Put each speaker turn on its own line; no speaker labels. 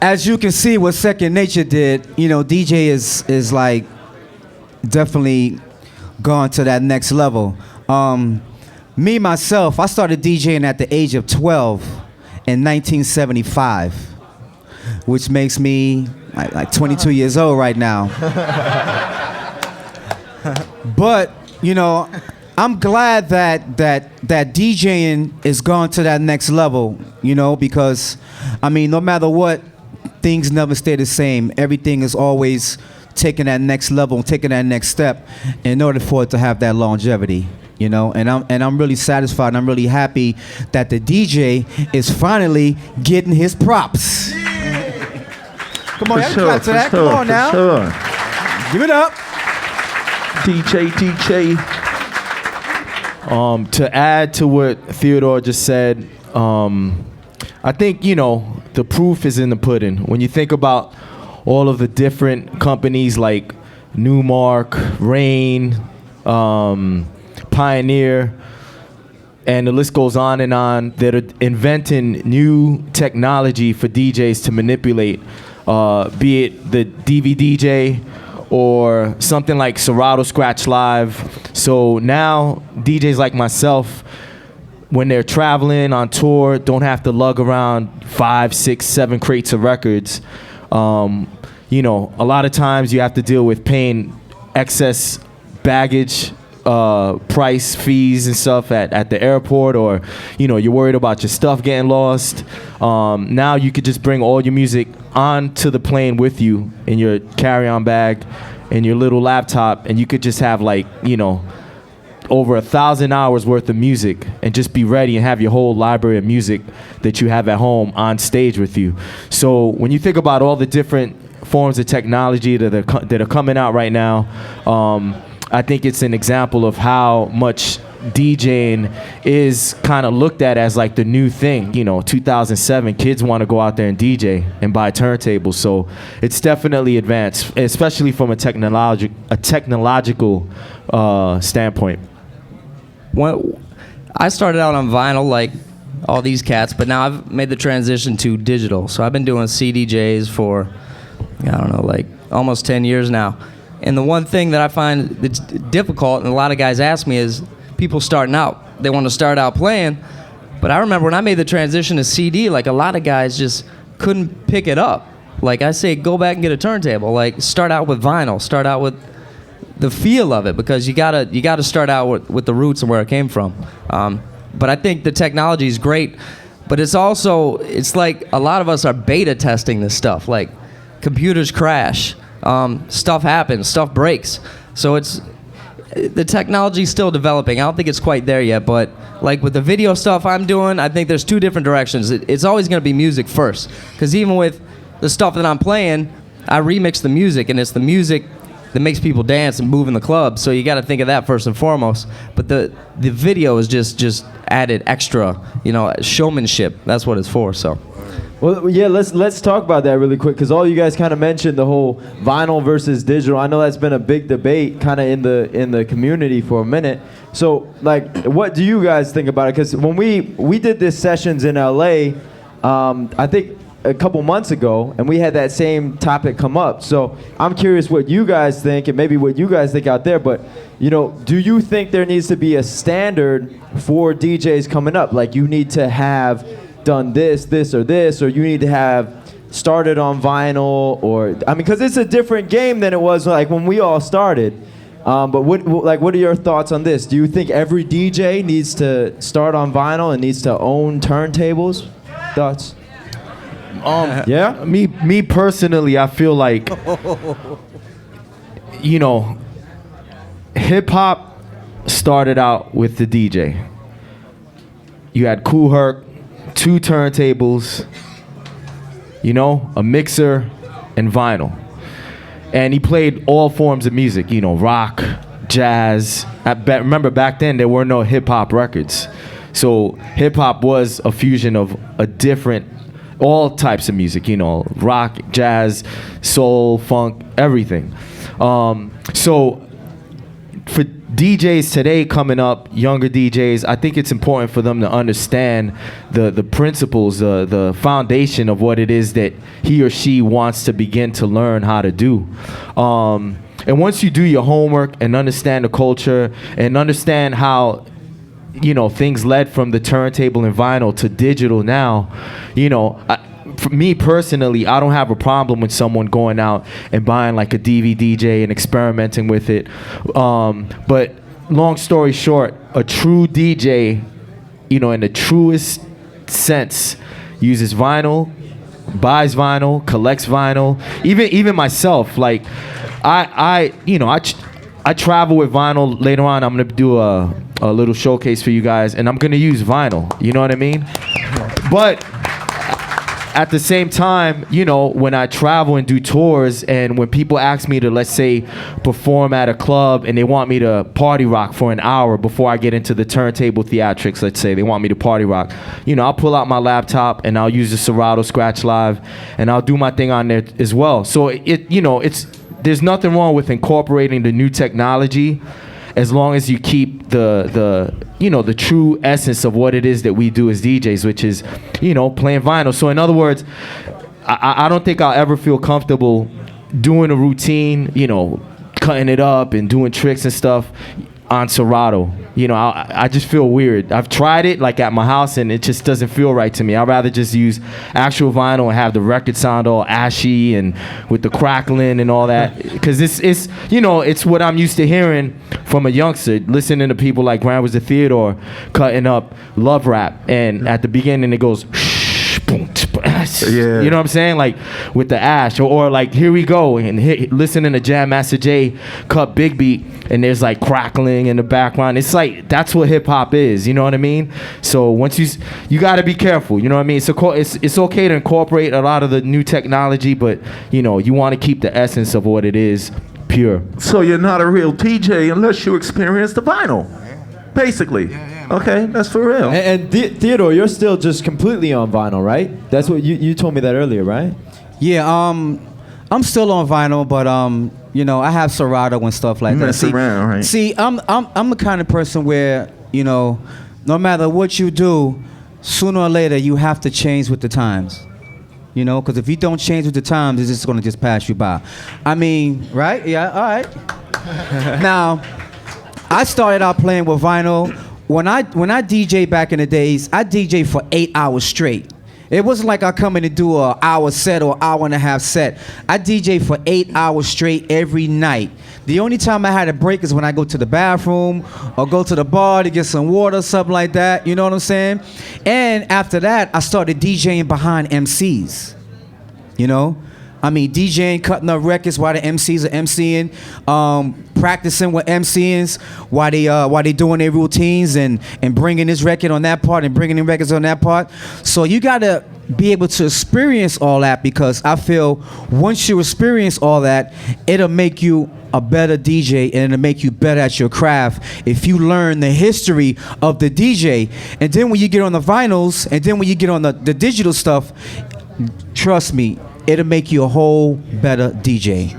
as you can see, what Second Nature did, you know, DJ is like definitely gone to that next level. Me myself, I started DJing at the age of 12 in 1975, which makes me like 22 years old right now. But you know, I'm glad that DJing is gone to that next level. You know, because I mean, no matter what, things never stay the same. Everything is always taking that next level, taking that next step, in order for it to have that longevity. You know, and I'm really satisfied, and I'm really happy that the DJ is finally getting his props. Come on, y'all clap to that. Come on now. Sure. Give it up.
DJ. To add to what Theodore just said, I think, you know, the proof is in the pudding. When you think about all of the different companies like Newmark, Rain, Pioneer, and the list goes on and on, that are inventing new technology for DJs to manipulate, be it the DVDJ or something like Serato Scratch Live. So now DJs like myself, when they're traveling on tour, don't have to lug around 5, 6, 7 crates of records. You know, a lot of times you have to deal with paying excess baggage price fees and stuff at the airport, or you know, you're worried about your stuff getting lost. Now you could just bring all your music onto the plane with you in your carry-on bag and your little laptop, and you could just have, like, you know, over 1,000 hours worth of music, and just be ready and have your whole library of music that you have at home on stage with you. So when you think about all the different forms of technology that are coming out right now, I think it's an example of how much DJing is kind of looked at as like the new thing. You know, 2007, kids want to go out there and DJ and buy turntables. So it's definitely advanced, especially from a technological standpoint.
Well, I started out on vinyl like all these cats, but now I've made the transition to digital. So I've been doing CDJs for, I don't know, like almost 10 years now. And the one thing that I find that's difficult, and a lot of guys ask me, is people starting out. They want to start out playing, but I remember when I made the transition to CD, like a lot of guys just couldn't pick it up. Like I say, go back and get a turntable. Like start out with vinyl. Start out with the feel of it, because you gotta start out with the roots and where it came from. But I think the technology is great, but it's like a lot of us are beta testing this stuff. Like computers crash. Stuff happens, stuff breaks. So the technology's still developing. I don't think it's quite there yet, but like with the video stuff I'm doing, I think there's 2 different directions. It's always gonna be music first, because even with the stuff that I'm playing, I remix the music, and it's the music that makes people dance and move in the club. So you gotta think of that first and foremost. But the video is just added extra, you know, showmanship. That's what it's for, so.
Well, yeah, let's talk about that really quick, because all you guys kind of mentioned the whole vinyl versus digital. I know that's been a big debate kind of in the community for a minute. So, like, what do you guys think about it? Because when we did this sessions in LA, I think a couple months ago, and we had that same topic come up. So I'm curious what you guys think, and maybe what you guys think out there. But you know, do you think there needs to be a standard for DJs coming up? Like you need to have done this, or you need to have started on vinyl, or I mean, because it's a different game than it was like when we all started. But what are your thoughts on this? Do you think every DJ needs to start on vinyl and needs to own turntables? Thoughts? Yeah.
Me personally, I feel like, you know, hip hop started out with the DJ. You had Kool Herc, 2 turntables, you know, a mixer, and vinyl. And he played all forms of music, you know, rock, jazz. Remember back then there were no hip hop records. So hip hop was a fusion of all types of music, you know, rock, jazz, soul, funk, everything. So for DJs today coming up, younger DJs, I think it's important for them to understand the principles, the foundation of what it is that he or she wants to begin to learn how to do. And once you do your homework and understand the culture and understand how, you know, things led from the turntable and vinyl to digital now, you know, for me personally, I don't have a problem with someone going out and buying like a DVD and experimenting with it. But long story short, a true DJ, you know, in the truest sense, uses vinyl, buys vinyl, collects vinyl. Even myself, like I travel with vinyl. Later on, I'm gonna do a little showcase for you guys, and I'm gonna use vinyl. You know what I mean? But at the same time, you know, when I travel and do tours, and when people ask me to, let's say, perform at a club, and they want me to party rock for an hour before I get into the turntable theatrics, let's say they want me to party rock, you know, I'll pull out my laptop and I'll use the Serato Scratch Live, and I'll do my thing on there as well. So there's nothing wrong with incorporating the new technology, as long as you keep the true essence of what it is that we do as DJs, which is, you know, playing vinyl. So in other words, I don't think I'll ever feel comfortable doing a routine, you know, cutting it up and doing tricks and stuff on Serato. You know, I just feel weird. I've tried it like at my house, and it just doesn't feel right to me. I'd rather just use actual vinyl and have the record sound all ashy and with the crackling and all that, because it's you know, it's what I'm used to hearing from a youngster, listening to people like Wizzard Theodore cutting up love rap, and at the beginning it goes you know what I'm saying, like with the ash, or like Here We Go, and listening to Jam Master Jay cut Big Beat, and there's like crackling in the background. It's like, that's what hip hop is, you know what I mean? So once you got to be careful, you know what I mean? It's okay to incorporate a lot of the new technology, but you know, you want to keep the essence of what it is pure.
So you're not a real DJ unless you experience the vinyl, basically. Okay, that's for real.
And Theodore, you're still just completely on vinyl, right? That's what you told me that earlier, right?
Yeah, I'm still on vinyl, but you know, I have Serato and stuff like that.
Mess around, right?
See, I'm the kind of person where, you know, no matter what you do, sooner or later you have to change with the times. You know, because if you don't change with the times, it's just gonna just pass you by. I mean, right? Yeah, all right. Now, I started out playing with vinyl. When I DJ back in the days, I DJ for 8 hours straight. It wasn't like I come in and do an hour set or hour and a half set. I DJ for 8 hours straight every night. The only time I had a break is when I go to the bathroom or go to the bar to get some water, something like that. You know what I'm saying? And after that, I started DJing behind MCs. You know? I mean, DJing, cutting up records while the MCs are MCing, practicing with MCs while they doing their routines, and bringing this record on that part and bringing in records on that part. So you gotta be able to experience all that, because I feel once you experience all that, it'll make you a better DJ, and it'll make you better at your craft if you learn the history of the DJ. And then when you get on the vinyls, and then when you get on the digital stuff, trust me, it'll make you a whole better DJ.